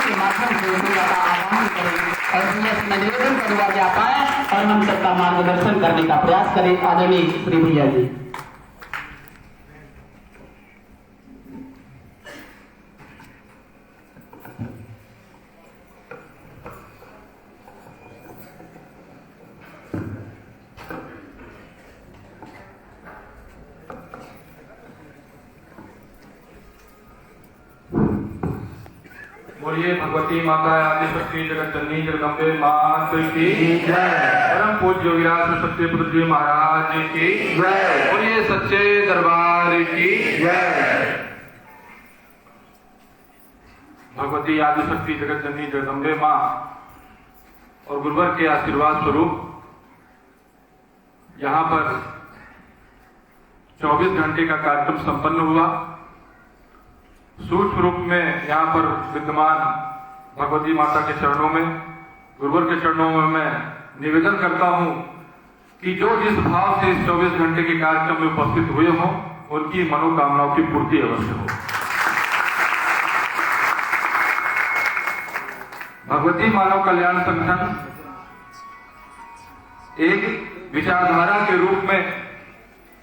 के माध्यम से सेवा का आह्वान करें और मैं निवेदन करूंगा कि आप आए और हम सबका मार्गदर्शन करने का प्रयास करें। आदरणीय श्री भैया जी। बोलिए भगवती माता आदि शक्ति जगत जननी जगदम्बे मात की जय। परम पूज्य योगीराज सत्य पुत्र जी महाराज की जय। बोलिए सच्चे दरबार की जय। भगवती आदि शक्ति जगत जननी जगदम्बे माँ और गुरुवर के आशीर्वाद स्वरूप यहाँ पर 24 घंटे का कार्यक्रम संपन्न हुआ। सूक्ष्म रूप में यहाँ पर विद्यमान भगवती माता के चरणों में, गुरुवर के चरणों में मैं निवेदन करता हूँ कि जो जिस भाव से इस 24 घंटे के कार्यक्रम में उपस्थित हुए हों, उनकी मनोकामनाओं की पूर्ति अवश्य हो। भगवती मानव कल्याण संगठन एक विचारधारा के रूप में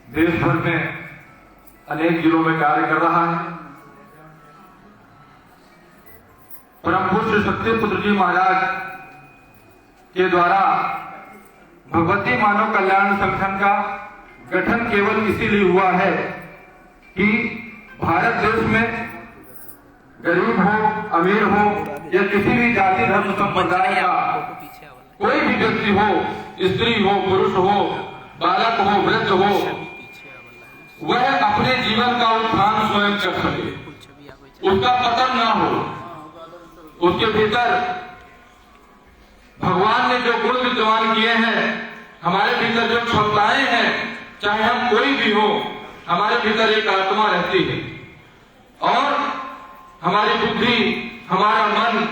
देश भर में अनेक जिलों में कार्य कर रहा है। परम पूज्य सत्य पुत्र जी महाराज के द्वारा भगवती मानव कल्याण संगठन का गठन केवल इसीलिए हुआ है कि भारत देश में गरीब हो, अमीर हो या किसी भी जाति धर्म संप्रदाय का कोई भी व्यक्ति हो, स्त्री हो, पुरुष हो, बालक हो, वृद्ध हो, वह अपने जीवन का उत्थान स्वयं कर सके, उसका पतन ना हो। उसके भीतर भगवान ने जो गुण विद्यमान किए हैं, हमारे भीतर जो क्षमताएं हैं, चाहे हम कोई भी हो, हमारे भीतर एक आत्मा रहती है और हमारी बुद्धि, हमारा मन,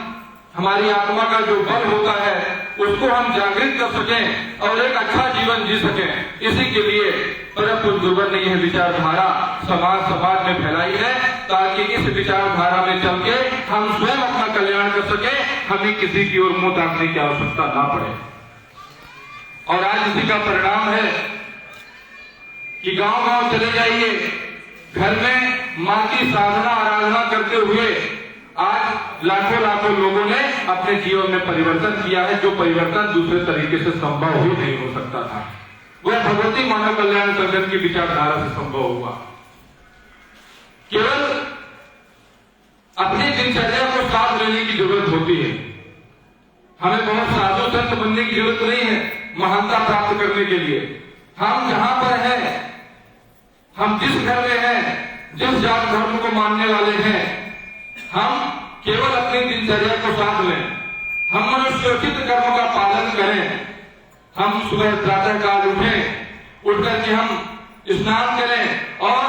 हमारी आत्मा का जो बल होता है, उसको हम जागृत कर सकें और एक अच्छा जीवन जी सकें। इसी के लिए परम पूज्य गुरुवर ने यह विचारधारा समाज में फैलाई है, ताकि इस विचारधारा में चल के हम स्वयं अपना कल्याण कर सके, हमें किसी की ओर मुंह ताकने की आवश्यकता ना पड़े। और आज इसी का परिणाम है कि गांव-गांव चले जाइए, घर में मां की साधना आराधना करते हुए आज लाखों लोगों ने अपने जीवन में परिवर्तन किया है, जो परिवर्तन दूसरे तरीके से संभव ही नहीं हो सकता था। वह भगवती मानव कल्याण संगठन की विचारधारा से संभव हुआ। केवल अपनी दिनचर्या को साथ लेने की जरूरत होती है। हमें बहुत साधु संत बनने की जरूरत नहीं है महानता प्राप्त करने के लिए। हम जहां पर हैं, हम जिस घर में हैं, जिस जात धर्म को मानने वाले हैं, हम केवल अपनी दिनचर्या को साथ लें। हम मनुष्योचित कर्म का पालन करें। हम सुबह प्रातः काल उठें, उठ करके हम स्नान करें और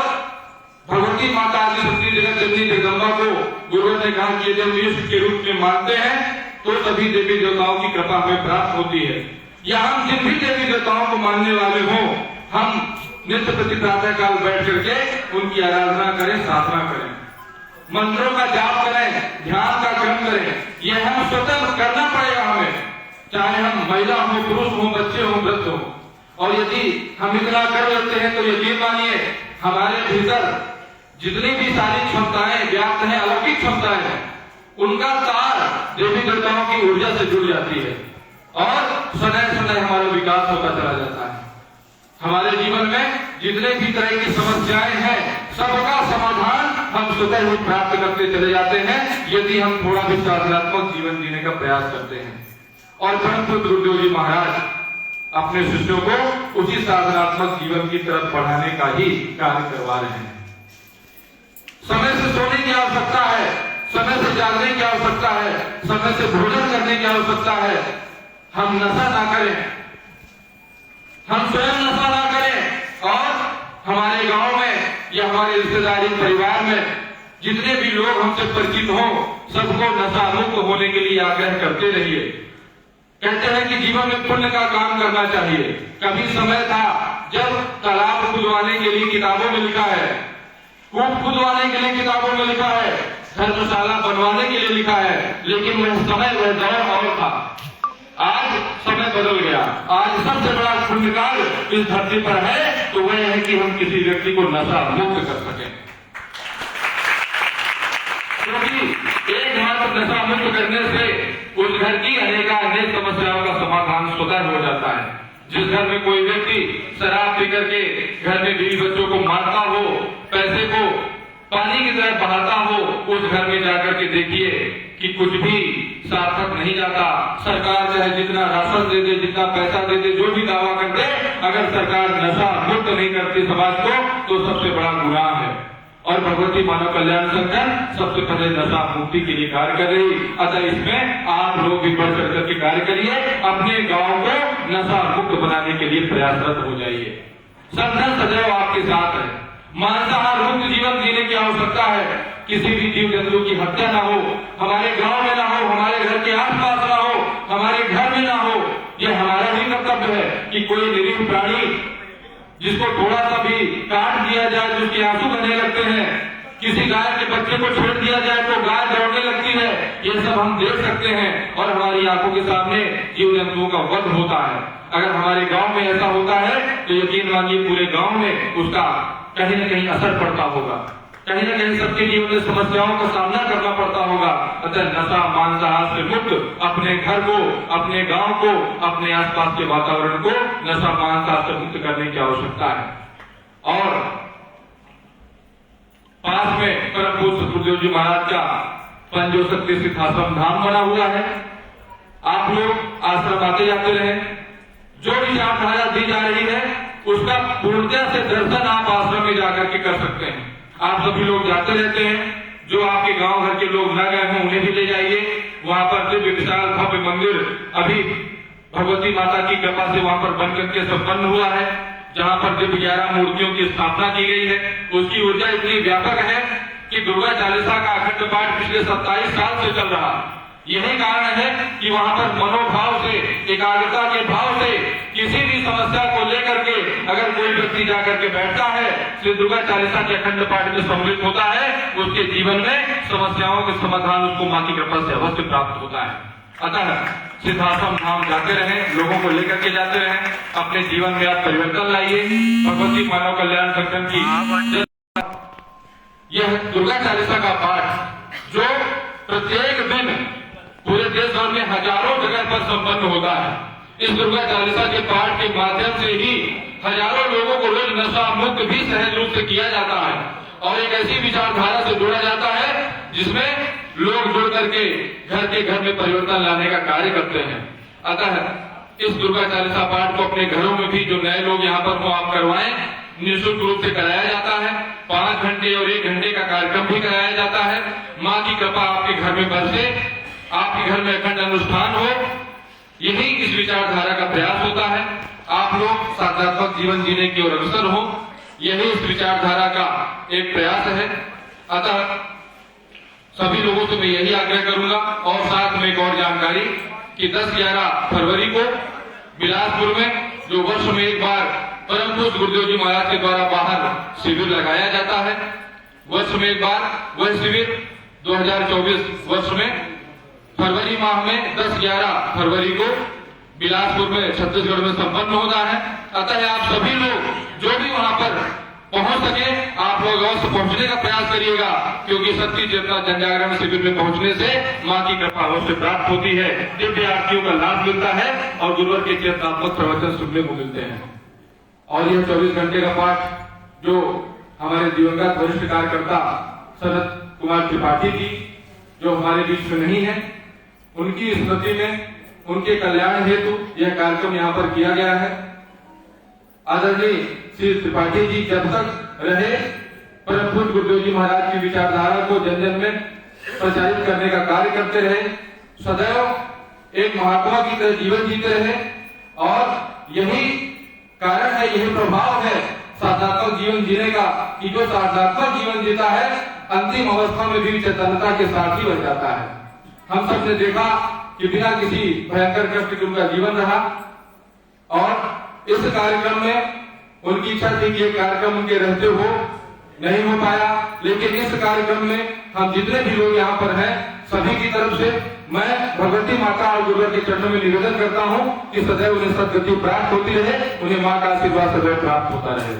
भगवती माता आदि शक्ति जगत जननी जगदम्बा को गुरुवर ने कहा कि जब ईश्वर के रूप में मानते हैं तो सभी देवी देवताओं की कृपा हमें प्राप्त होती है। या हम जिन भी देवी देवताओं को मानने वाले हों, हम नित्य प्रति प्रातः काल बैठ करके उनकी आराधना करें, साधना करें, मंत्रों का जाप करें, ध्यान का क्रम करें। यह हम स्वतः करना पड़ेगा हमें, चाहे हम महिला हो, पुरुष हो, बच्चे हो, वृद्ध हो। और यदि हम इतना कर लेते हैं तो यकीन मानिए हमारे भीतर जितनी भी सारी क्षमताएं व्याप्त हैं, अलौकिक क्षमताएं हैं, उनका तार देवी देवताओं की ऊर्जा से जुड़ जाती है और सदैव हमारा विकास होता चला जाता है। हमारे जीवन में जितने भी तरह की समस्याएं हैं, सबका समाधान हम स्वतः ही प्राप्त करते चले जाते हैं, यदि हम थोड़ा भी साधनात्मक जीवन जीने का प्रयास करते हैं। और परम पूज्य गुरुदेव जी महाराज अपने शिष्यों को उसी साधनात्मक जीवन की तरफ बढ़ाने का ही कार्य करवा रहे हैं। समय से सोने की आवश्यकता है, समय से जागने की आवश्यकता है, समय से भोजन करने की आवश्यकता है। हम नशा ना करें, हम स्वयं नशा ना करें और हमारे गांव में या हमारे रिश्तेदारी परिवार में जितने भी लोग हमसे परिचित हों, सबको नशा मुक्त होने के लिए आग्रह करते रहिए। कहते हैं कि जीवन में पुण्य का काम करना चाहिए। कभी समय था जब तालाब खुदवाने के लिए किताबों में लिखा है, कूप खुदवाने के लिए किताबों में लिखा है, धर्मशाला बनवाने के लिए लिखा है, लेकिन वह समय वह दौर और था। आज समय बदल गया। आज सबसे बड़ा पुण्यकाल इस धरती पर है तो वह है कि हम किसी व्यक्ति को नशा मुक्त कर सकें, क्योंकि एकमात्र नशा मुक्त करने से उस घर की अनेक समस्याओं का समाधान स्वतः हो जाता है। जिस घर में कोई व्यक्ति शराब पी करके घर में बीवी बच्चों को मारता हो, पैसे को पानी की तरह बहाता हो, उस घर में जाकर के देखिए कि कुछ भी सार्थक नहीं जाता। सरकार चाहे जितना राशन दे दे, जितना पैसा दे दे, जो भी दावा कर दे, अगर सरकार नशा मुक्त नहीं करती समाज को तो सबसे बड़ा गुनाह है। और भगवती मानव कल्याण संगठन सबसे पहले नशा मुक्ति के लिए कार्य कर रही। अतः इसमें आप लोग भी बढ़ चढ़ करके कार्य करिए, अपने गांव को नशा मुक्त बनाने के लिए प्रयासरत हो जाइए। संगठन सदैव आपके साथ है। मांसाहार मुक्त जीवन जीने की आवश्यकता है। किसी भी जीव जंतु की हत्या ना हो, हमारे गांव में ना हो, हमारे घर के आसपास ना हो, हमारे घर में ना हो। यह हमारा भी कर्तव्य है कि कोई निरीह प्राणी जिसको थोड़ा सा भी काट दिया जाए तो उसके आंसू बहने लगते हैं, किसी गाय के बच्चे को छेड़ दिया जाए तो गाय दौड़ने लगती है। ये सब हम देख सकते हैं और हमारी आंखों के सामने जीव जंतुओं का वध होता है। अगर हमारे गांव में ऐसा होता है तो यकीन मानिए पूरे गांव में उसका कहीं न कहीं असर पड़ता होगा, कहीं न कहीं सबके जीवन में समस्याओं का सामना करना पड़ता होगा। अतः नशा मांसाहार से मुक्त अपने घर को, अपने गांव को, अपने आसपास के वातावरण को नशा मांसाहार से मुक्त करने की आवश्यकता है। और पास में परम पूज्य सतगुरुदेव जी महाराज का पंजो शक्ति सिद्धाश्रम धाम बना हुआ है। आप लोग आश्रम आते जाते रहे, जो विचारधारा दी जा रही है उसका पूर्णतः से दर्शन आप आश्रम में जाकर के कर सकते हैं। आप सभी लोग जाते रहते हैं, जो आपके गांव घर के लोग न गए हों उन्हें भी ले जाइए। वहां पर दिव्य विशाल भव्य मंदिर अभी भगवती माता की कृपा से वहां पर बन करके संपन्न हुआ है, जहां पर दिव्य 11 मूर्तियों की स्थापना की गई है। उसकी ऊर्जा इतनी व्यापक है कि दुर्गा चालीसा का अखंड पाठ पिछले 27 साल से चल रहा। यही कारण है कि वहां पर मनोभाव से, एकाग्रता के भाव से किसी भी समस्या को लेकर के अगर कोई व्यक्ति जाकर के बैठता है, श्री दुर्गा चालीसा के अखंड पाठ में सम्मिलित होता है, उसके जीवन में समस्याओं के समाधान उसको मां की कृपा से अवश्य प्राप्त होता है। अतः सिद्धाश्रम धाम जाते रहें, लोगों को लेकर के जाते रहें, अपने जीवन में आप परिवर्तन लाइए। भगवती मानव कल्याण संगठन की यह दुर्गा चालीसा का पाठ जो प्रत्येक दिन पूरे देश भर में हजारों जगह पर संपन्न होता है, इस दुर्गा चालीसा के पाठ के माध्यम से ही हजारों लोगों को रोज नशा मुक्त भी सहज रूप से किया जाता है और एक ऐसी विचारधारा से जोड़ा जाता है जिसमें लोग जुड़ करके घर के घर में परिवर्तन लाने का कार्य करते हैं। अतः इस दुर्गा चालीसा पाठ को अपने घरों में भी जो नए लोग यहाँ पर हो आप करवाएं, निःशुल्क रूप से कराया जाता है। 5 घंटे और 1 घंटे का कार्यक्रम भी कराया जाता है। माँ की कृपा आपके घर में बरसे, आपके घर में अखंड अनुष्ठान हो, यही इस विचारधारा का प्रयास होता है। आप लोग साधनात्मक जीवन जीने की ओर अग्रसर हो, यही इस विचारधारा का एक प्रयास है। अतः सभी लोगों से मैं यही आग्रह करूंगा। और साथ में एक और जानकारी कि 10-11 फरवरी को बिलासपुर में जो वर्ष में एक बार परम पूज्य गुरुदेव जी महाराज के द्वारा बाहर शिविर लगाया जाता है, वर्ष में एक बार वह शिविर 2024 वर्ष में फरवरी माह में 10-11 फरवरी को बिलासपुर में छत्तीसगढ़ में संपन्न होता है। अतः आप सभी लोग जो भी वहां पर पहुंच सके, आप लोग अवश्य पहुंचने का प्रयास करिएगा, क्योंकि शक्ति चेतना जनजागरण शिविर में पहुंचने से मां की कृपा अवश्य प्राप्त होती है, दिव्य आरतियों का लाभ मिलता है और गुरुवर के चेतनात्मक प्रवचन सुनने को मिलते हैं। और यह 24 घंटे का पाठ जो हमारे दिवंगत वरिष्ठ कार्यकर्ता शरद कुमार त्रिपाठी जी जो हमारे बीच में नहीं है, उनकी स्मृति में उनके कल्याण हेतु यह कार्यक्रम यहाँ पर किया गया है। आदरणीय श्री त्रिपाठी जी जब तक रहे परम पूज्य गुरुदेव जी महाराज की विचारधारा को जन जन में प्रचारित करने का कार्य करते रहे, सदैव एक महात्मा की तरह जीवन जीते रहे। और यही कारण है, यही प्रभाव है साधनात्मक जीवन जीने का कि जो साधनात्मक जीवन जीता है अंतिम अवस्था में भी चैतन्यता के साथ ही बन जाता है। हम सबने देखा कि बिना किसी भयंकर कष्ट के उनका जीवन रहा और इस कार्यक्रम में उनकी इच्छा थी कि एक कार्यक्रम उनके रहते हो नहीं हो पाया, लेकिन इस कार्यक्रम में हम जितने भी लोग यहाँ पर हैं सभी की तरफ से मैं भगवती माता और गुरुवर के चरणों में निवेदन करता हूँ कि सदैव उन्हें सदगति प्राप्त होती रहे, उन्हें माँ का आशीर्वाद सदैव प्राप्त होता रहे।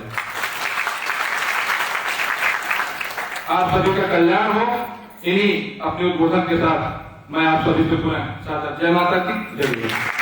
आप सभी का कल्याण हो। इन्हीं अपने उद्बोधन के साथ मैं आप सभी से पुनः सादर जय माता की जय।